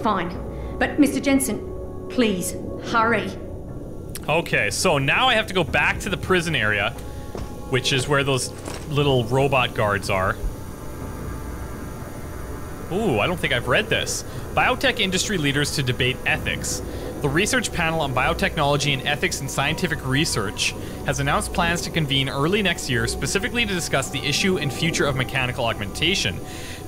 Fine. But Mr. Jensen, please, hurry. Okay, so now I have to go back to the prison area, which is where those little robot guards are. Ooh, I don't think I've read this. Biotech industry leaders to debate ethics. The Research Panel on Biotechnology and Ethics in Scientific Research has announced plans to convene early next year specifically to discuss the issue and future of mechanical augmentation.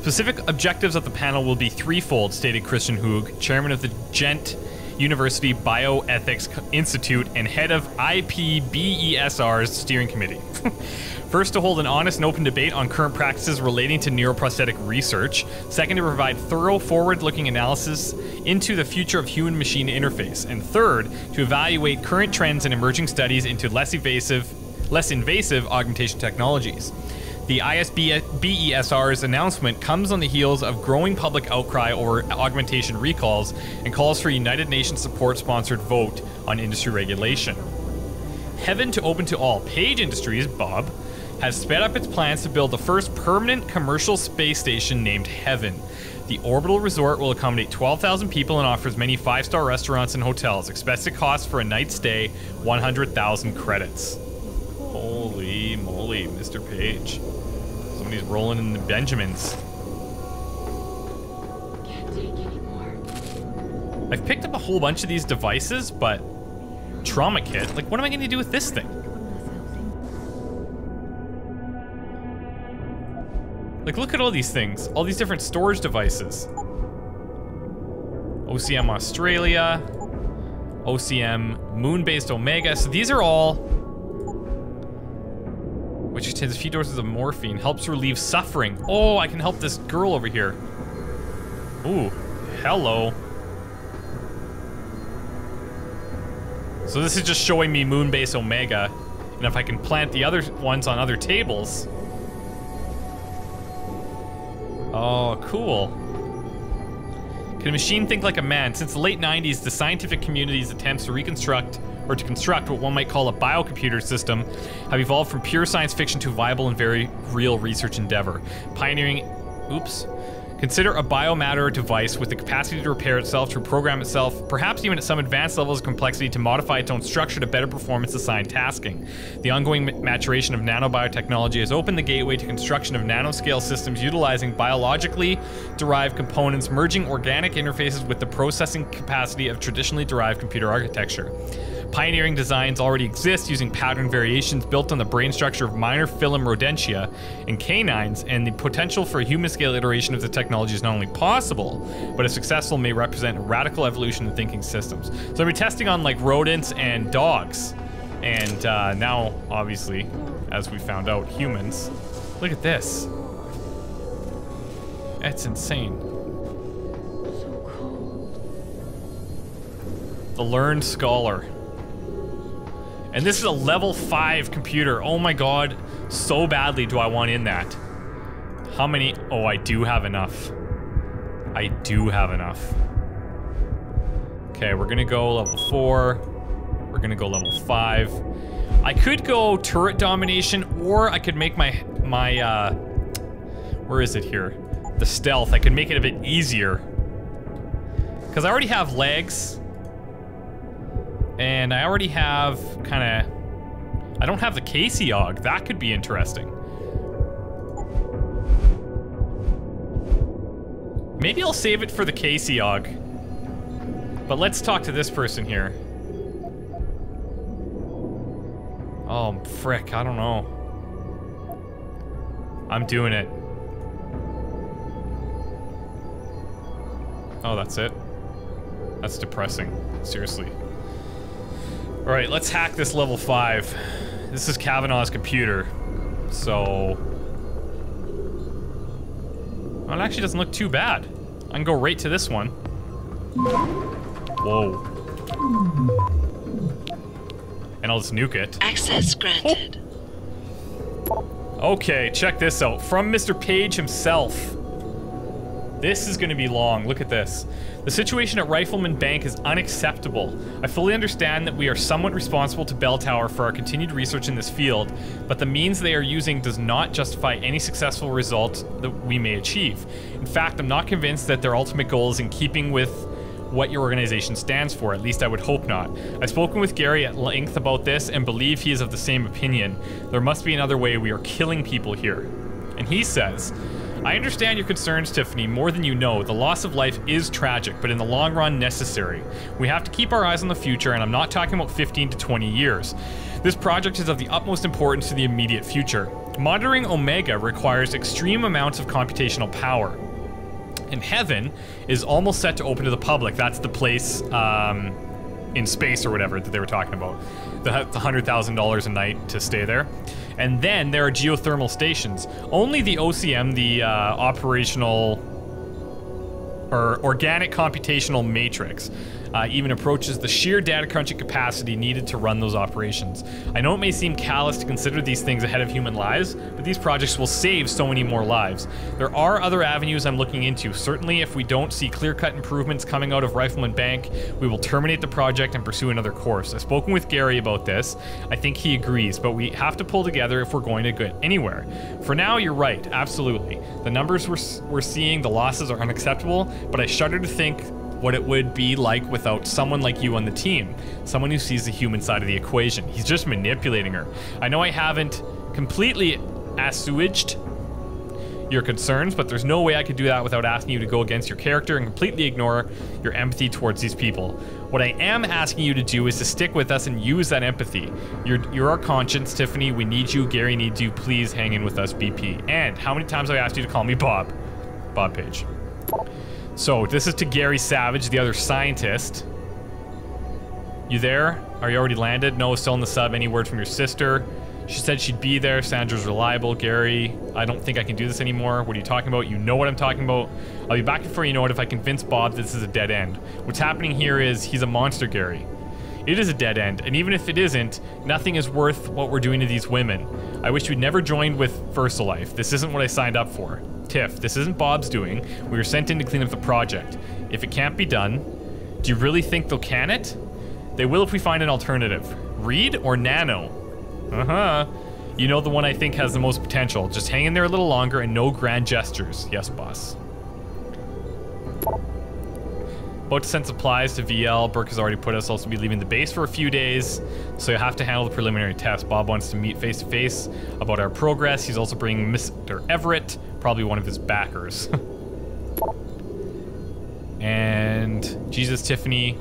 Specific objectives of the panel will be threefold, stated Christian Hoog, chairman of the Gent University Bioethics Institute and head of IPBESR's steering committee. First, to hold an honest and open debate on current practices relating to neuroprosthetic research. Second, to provide thorough, forward-looking analysis into the future of human-machine interface. And third, to evaluate current trends and emerging studies into less invasive augmentation technologies. The ISBESR's announcement comes on the heels of growing public outcry over augmentation recalls and calls for a United Nations support-sponsored vote on industry regulation. Heaven to open to all. Page Industries, Bob, has sped up its plans to build the first permanent commercial space station named Heaven. The orbital resort will accommodate 12,000 people and offers many 5-star restaurants and hotels. Expected cost for a night stay, 100,000 credits. Holy moly, Mr. Page. Somebody's rolling in the Benjamins. Can't take anymore. I've picked up a whole bunch of these devices, but trauma kit? Like, what am I going to do with this thing? Like, look at all these things. All these different storage devices. OCM Australia. OCM Moon-based Omega. So these are all... which contains a few doses of morphine. Helps relieve suffering. Oh, I can help this girl over here. Ooh, hello. So this is just showing me Moon-based Omega. And if I can plant the other ones on other tables... Oh, cool. Can a machine think like a man? Since the late 90s, the scientific community's attempts to reconstruct or to construct what one might call a biocomputer system have evolved from pure science fiction to viable and very real research endeavor. Pioneering, consider a biomatter device with the capacity to repair itself, to program itself, perhaps even at some advanced levels of complexity to modify its own structure to better perform its assigned tasking. The ongoing maturation of nanobiotechnology has opened the gateway to construction of nanoscale systems utilizing biologically derived components, merging organic interfaces with the processing capacity of traditionally derived computer architecture. Pioneering designs already exist using pattern variations built on the brain structure of minor phylum rodentia and canines, and the potential for a human-scale iteration of the technology is not only possible, but if successful, may represent a radical evolution in thinking systems. So I've been testing on like rodents and dogs, and now, obviously, as we found out, humans. Look at this. That's insane. So cold. The Learned Scholar. And this is a level 5 computer. Oh my god, so badly do I want in that. How many? Oh, I do have enough. I do have enough. Okay, we're gonna go level 4. We're gonna go level 5. I could go turret domination, or I could make my where is it here? The stealth. I could make it a bit easier. Because I already have legs. And I already have kinda... I don't have the ChristopherOdd. That could be interesting. Maybe I'll save it for the ChristopherOdd. But let's talk to this person here. Oh, frick, I don't know. I'm doing it. Oh, that's it? That's depressing. Seriously. Alright, let's hack this level 5. This is Kavanaugh's computer. So... well, it actually doesn't look too bad. I can go right to this one. Whoa. And I'll just nuke it. Access granted. Oh. Okay, check this out. From Mr. Page himself. This is going to be long. Look at this. The situation at Rifleman Bank is unacceptable. I fully understand that we are somewhat responsible to Bell Tower for our continued research in this field, but the means they are using does not justify any successful result that we may achieve. In fact, I'm not convinced that their ultimate goal is in keeping with what your organization stands for. At least I would hope not. I've spoken with Gary at length about this and believe he is of the same opinion. There must be another way. We are killing people here. And he says, I understand your concerns, Tiffany, more than you know. The loss of life is tragic, but in the long run, necessary. We have to keep our eyes on the future, and I'm not talking about 15 to 20 years. This project is of the utmost importance to the immediate future. Monitoring Omega requires extreme amounts of computational power. And Heaven is almost set to open to the public. That's the place in space or whatever that they were talking about. The $100,000 a night to stay there. And then there are geothermal stations. Only the OCM, the operational or organic computational matrix, even approaches the sheer data crunching capacity needed to run those operations. I know it may seem callous to consider these things ahead of human lives, but these projects will save so many more lives. There are other avenues I'm looking into. Certainly, if we don't see clear-cut improvements coming out of Rifleman Bank, we will terminate the project and pursue another course. I've spoken with Gary about this. I think he agrees, but we have to pull together if we're going to get anywhere. For now, you're right, absolutely. The numbers we're seeing, the losses are unacceptable, but I shudder to think what it would be like without someone like you on the team. Someone who sees the human side of the equation. He's just manipulating her. I know I haven't completely assuaged your concerns, but there's no way I could do that without asking you to go against your character and completely ignore your empathy towards these people. What I am asking you to do is to stick with us and use that empathy. You're our conscience, Tiffany. We need you. Gary needs you. Please hang in with us, BP. And how many times have I asked you to call me Bob? Bob Page. So, this is to Gary Savage, the other scientist. You there? Are you already landed? No, still in the sub. Any word from your sister? She said she'd be there. Sandra's reliable. Gary, I don't think I can do this anymore. What are you talking about? You know what I'm talking about. I'll be back before you know it if I convince Bob this is a dead end. What's happening here is he's a monster, Gary. It is a dead end, and even if it isn't, nothing is worth what we're doing to these women. I wish we'd never joined with VersaLife. This isn't what I signed up for. Tiff, this isn't Bob's doing. We were sent in to clean up the project. If it can't be done, do you really think they'll can it? They will if we find an alternative. Reed or Nano? Uh-huh. You know the one I think has the most potential. Just hang in there a little longer and no grand gestures. Yes, boss. About to send supplies to VL. Burke has already put us. Also be leaving the base for a few days, so you'll have to handle the preliminary test. Bob wants to meet face to face about our progress. He's also bringing Mr. Everett, probably one of his backers. And Jesus, Tiffany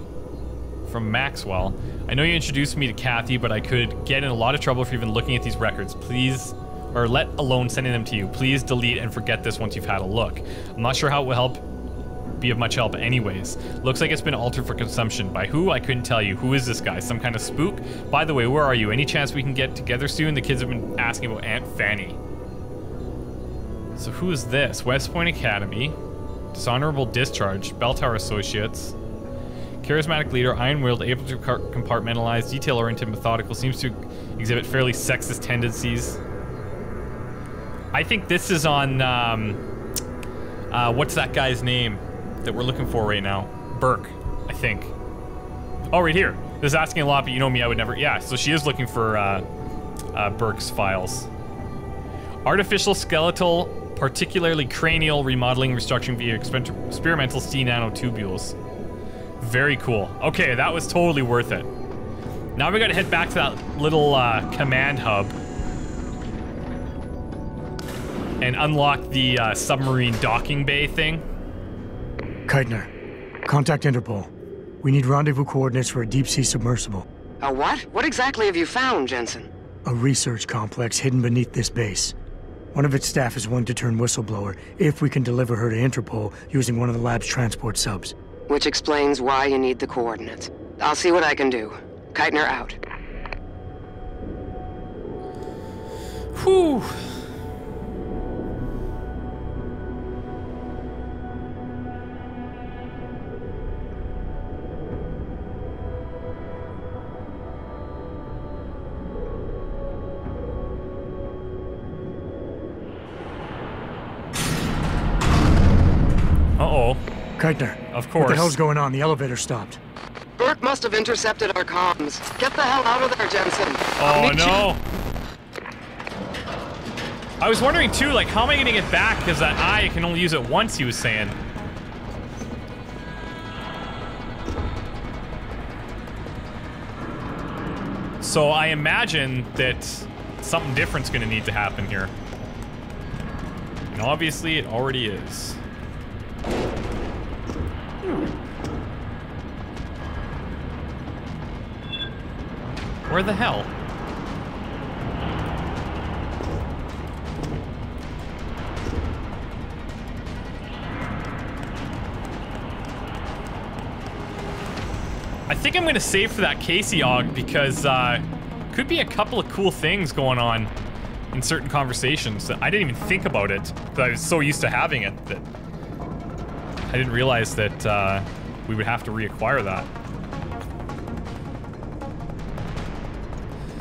from Maxwell. I know you introduced me to Kathy, but I could get in a lot of trouble for even looking at these records. Please, or let alone sending them to you. Please delete and forget this once you've had a look. I'm not sure how it will help. Be of much help anyways. Looks like it's been altered for consumption. By who? I couldn't tell you. Who is this guy? Some kind of spook? By the way, where are you? Any chance we can get together soon? The kids have been asking about Aunt Fanny. So who is this? West Point Academy. Dishonorable discharge. Bell Tower Associates. Charismatic leader. Iron-willed. Able to compartmentalize. Detail-oriented. Methodical. Seems to exhibit fairly sexist tendencies. I think this is on... what's that guy's name that we're looking for right now? Burke, I think. Oh, right here. This is asking a lot, but you know me, I would never... Yeah, so she is looking for Burke's files. Artificial skeletal, particularly cranial remodeling, restructuring via experimental C nanotubules. Very cool. Okay, that was totally worth it. Now we gotta head back to that little command hub and unlock the submarine docking bay thing. Keitner, contact Interpol. We need rendezvous coordinates for a deep-sea submersible. A what? What exactly have you found, Jensen? A research complex hidden beneath this base. One of its staff is willing to turn whistleblower if we can deliver her to Interpol using one of the lab's transport subs. Which explains why you need the coordinates. I'll see what I can do. Keitner out. Whew. Keitner. Of course. What the hell's going on? The elevator stopped. Burke must have intercepted our comms. Get the hell out of there, Jensen. Oh no. I was wondering too, like, how am I gonna get back? Because that eye can only use it once, he was saying. So I imagine that something different's gonna need to happen here. And obviously it already is. Where the hell? I think I'm gonna save for that Casey Og because could be a couple of cool things going on in certain conversations that I didn't even think about it because I was so used to having it that I didn't realize that we would have to reacquire that.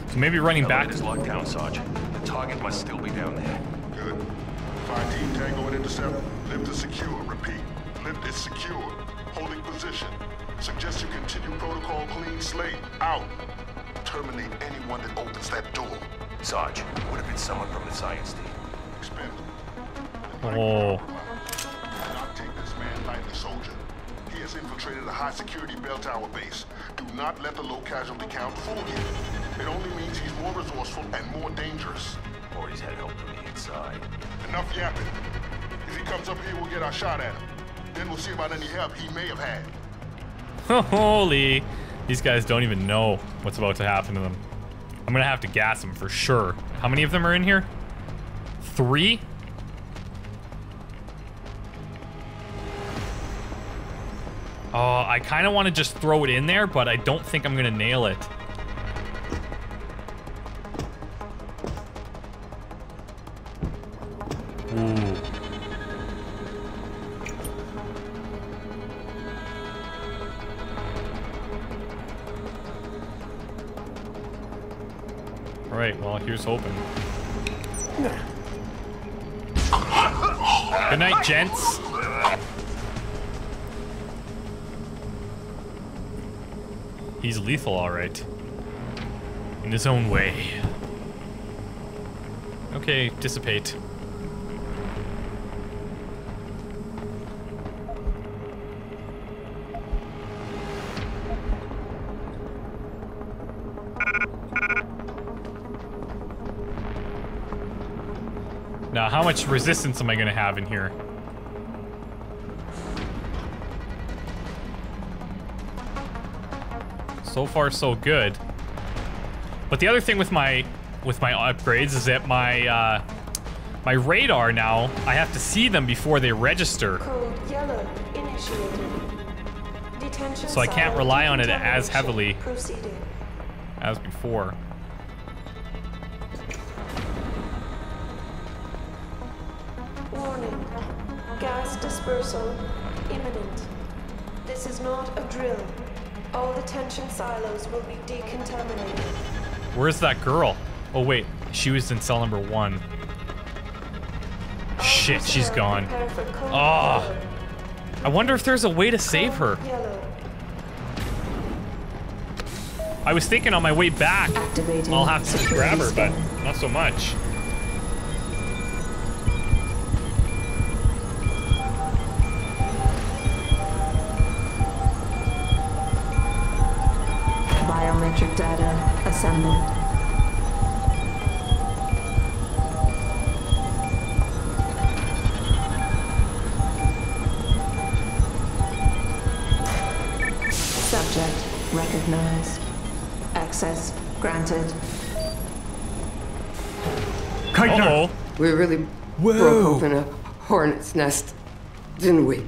So maybe running back. Elevator's locked down, Sergeant. The target must still be down there. Good. 5-team Tango and intercept. Lift is secure. Repeat. Lift is secure. Holding position. Suggest you continue protocol clean slate. Out. Terminate anyone that opens that door. Sarge, would have been someone from the science team. Expend. Oh. Do not take this man lightly, soldier. He has infiltrated a high-security bell tower base. Do not let the low casualty count fool you. It only means he's more resourceful and more dangerous. Or he's had help from the inside. Enough yapping. If he comes up here, we'll get our shot at him. Then we'll see about any help he may have had. Holy, these guys don't even know what's about to happen to them. I'm gonna have to gas them for sure. How many of them are in here? 3? Oh, I kind of want to just throw it in there, but I don't think I'm gonna nail it. Ooh. Alright, well, here's hoping. Good night, gents. He's lethal, alright. In his own way. Okay, dissipate. Now, how much resistance am I gonna have in here? So far, so good. But the other thing with my upgrades is that my my radar now, I have to see them before they register. Code yellow initiated. Detention So I can't rely on it as heavily proceeding. as before. Warning. Gas dispersal imminent. This is not a drill. All detention silos will be decontaminated. Where's that girl? Oh wait, she was in cell number 1. Shit, she's gone. Oh, I wonder if there's a way to save her. I was thinking on my way back, I'll have to grab her, but not so much. Biometric data assembled. Subject recognized. Access granted. Uh-oh. We really broke open a hornet's nest, didn't we,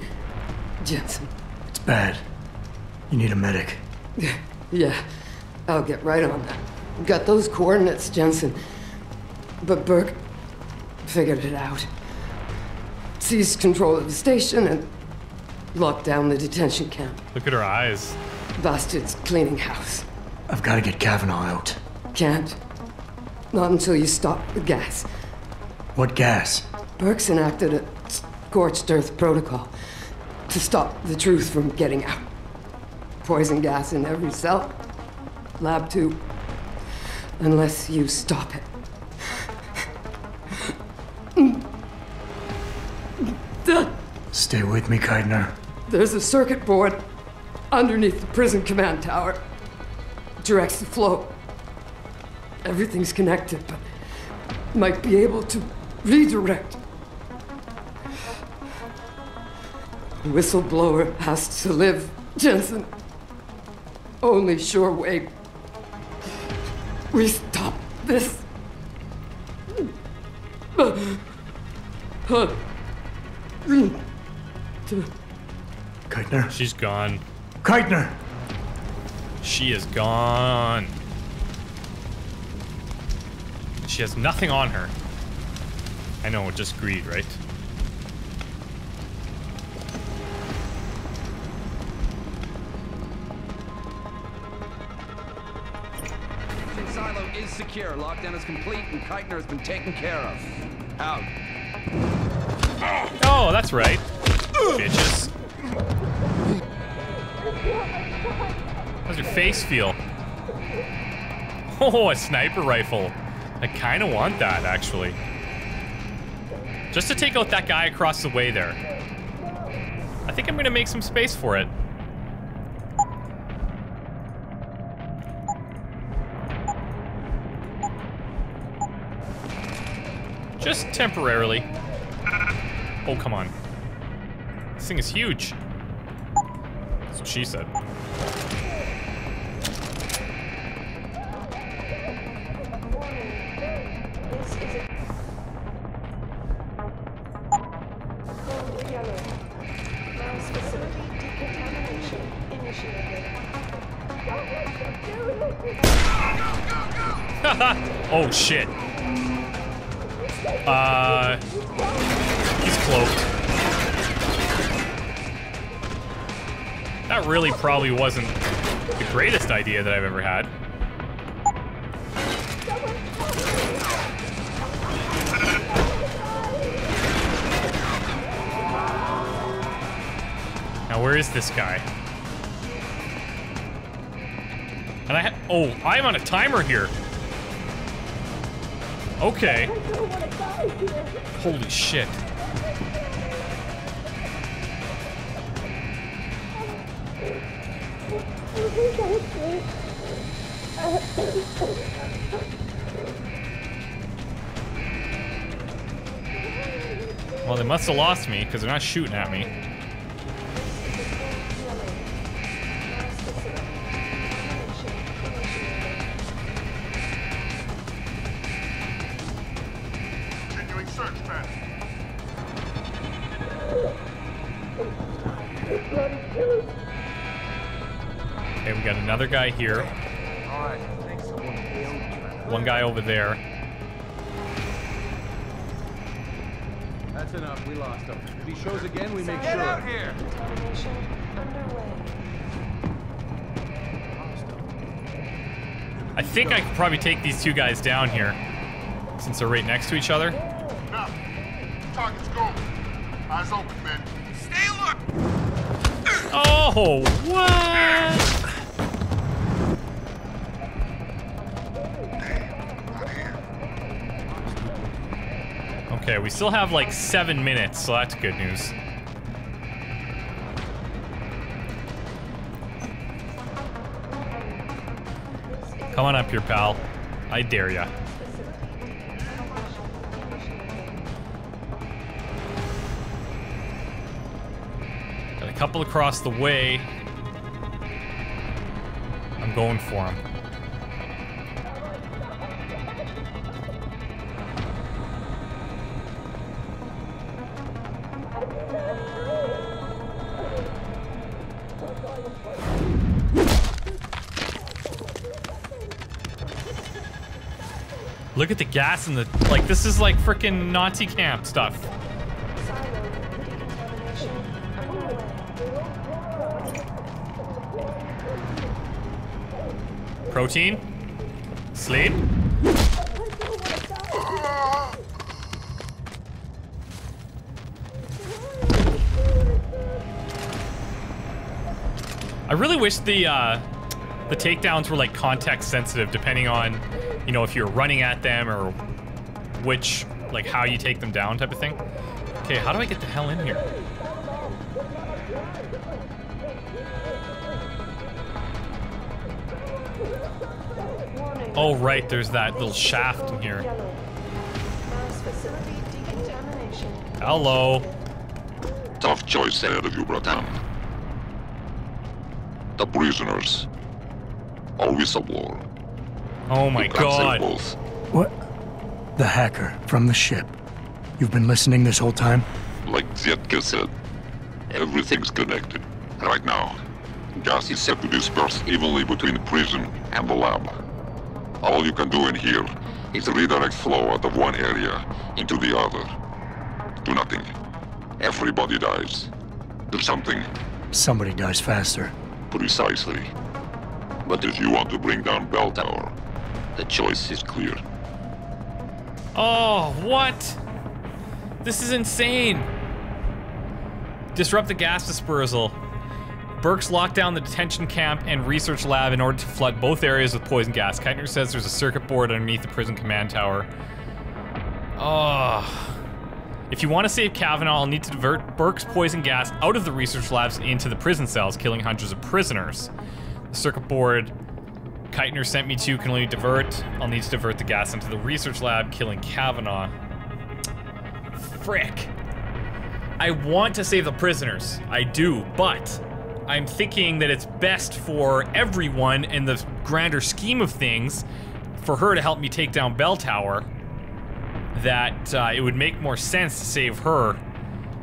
Jensen? It's bad. You need a medic. Yeah, I'll get right on that. Got those coordinates, Jensen. But Burke figured it out. Seized control of the station and locked down the detention camp. Look at her eyes. Bastard's cleaning house. I've got to get Kavanaugh out. Can't. Not until you stop the gas. What gas? Burke's enacted a scorched earth protocol. to stop the truth from getting out. Poison gas in every cell. Lab 2. Unless you stop it. Stay with me, Keitner. There's a circuit board underneath the prison command tower. Directs the flow. Everything's connected, but might be able to redirect. The whistleblower has to live, Jensen. Only sure way we stop this. Keitner? She's gone. Keitner! She is gone. She has nothing on her. I know, just greed, right? Silo is secure. Lockdown is complete, and Keitner has been taken care of. Out. Oh, that's right. Bitches. How's your face feel? Oh, a sniper rifle. I kind of want that, actually. Just to take out that guy across the way there. I think I'm gonna make some space for it. Just temporarily. Oh, come on. This thing is huge. That's what she said. Oh shit. He's cloaked. That really probably wasn't the greatest idea that I've ever had. Now where is this guy? And I'm on a timer here. Okay. Holy shit. Well, they must have lost me because they're not shooting at me. Okay, we got another guy here. One guy over there. That's enough. We lost him. If he shows again, we make sure. Get out here! I think I could probably take these two guys down here, since they're right next to each other. Now, target's go. Eyes open, man. Stay alert! Oh, what? Okay, we still have like 7 minutes, so that's good news. Come on up here, pal. I dare ya. Got a couple across the way. I'm going for them. Look at the gas and the, like, this is like frickin' Nazi camp stuff. Protein? Sleep? really wish the takedowns were like context sensitive, depending on, you know, if you're running at them or which, like how you take them down type of thing. Okay, how do I get the hell in here? Oh, right, there's that little shaft in here. Hello. Tough choice ahead of you, Bratan. The prisoners. Or whistleblower. Oh my god. Both. What? The hacker from the ship. You've been listening this whole time? Like Zetka said, everything's connected. Right now, gas is set to disperse evenly between the prison and the lab. All you can do in here is redirect flow out of one area into the other. Do nothing. Everybody dies. Do something. Somebody dies faster. Precisely. But if you want to bring down Bell Tower, the choice is clear. Oh, what? This is insane. Disrupt the gas dispersal. Burke's locked down the detention camp and research lab in order to flood both areas with poison gas. Keitner says there's a circuit board underneath the prison command tower. Oh. If you want to save Kavanaugh, I'll need to divert Burke's poison gas out of the research labs into the prison cells, killing hundreds of prisoners. The circuit board Keitner sent me to can only divert. I'll need to divert the gas into the research lab, killing Kavanaugh. Frick. I want to save the prisoners. I do, but I'm thinking that it's best for everyone in the grander scheme of things for her to help me take down Bell Tower. That it would make more sense to save her,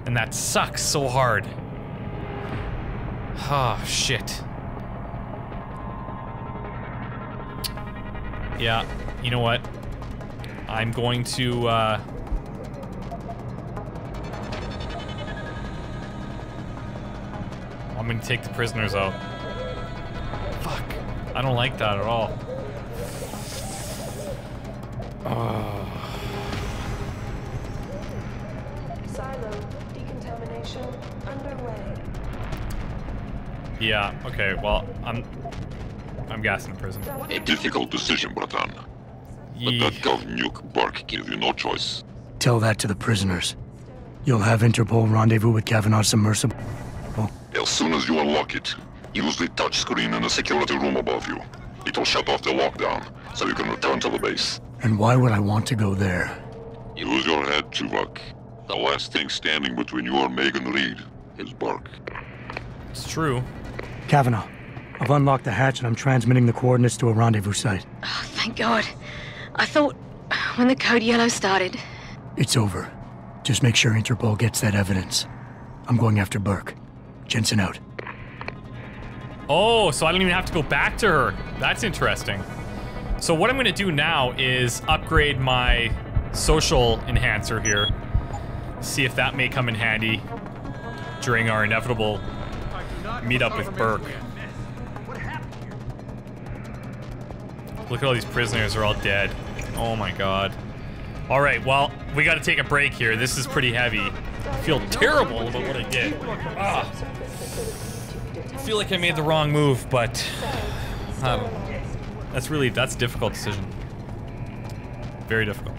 and that sucks so hard. Oh, shit. Yeah, you know what? I'm going to, I'm gonna take the prisoners out. Fuck. I don't like that at all. Silo decontamination underway. Yeah, okay, well, I'm gassing the prison. A difficult decision, Bratan. But that Gov Nuke Bark gave you no choice. Tell that to the prisoners. You'll have Interpol rendezvous with Kavanaugh's submersible. As soon as you unlock it, use the touchscreen in the security room above you. It'll shut off the lockdown, so you can return to the base. And why would I want to go there? Use your head, Tuvok. The last thing standing between you and Megan Reed is Bark. It's true. Kavanaugh, I've unlocked the hatch and I'm transmitting the coordinates to a rendezvous site. Oh, thank God. I thought when the code yellow started... It's over. Just make sure Interpol gets that evidence. I'm going after Burke. Jensen out. Oh, so I don't even have to go back to her. That's interesting. So what I'm gonna do now is upgrade my social enhancer here. See if that may come in handy during our inevitable meetup with Burke. Look at all these prisoners, they're all dead. Oh my god. Alright, well, we gotta take a break here. This is pretty heavy. I feel terrible about what I did. Ah. I feel like I made the wrong move, but that's a difficult decision. Very difficult.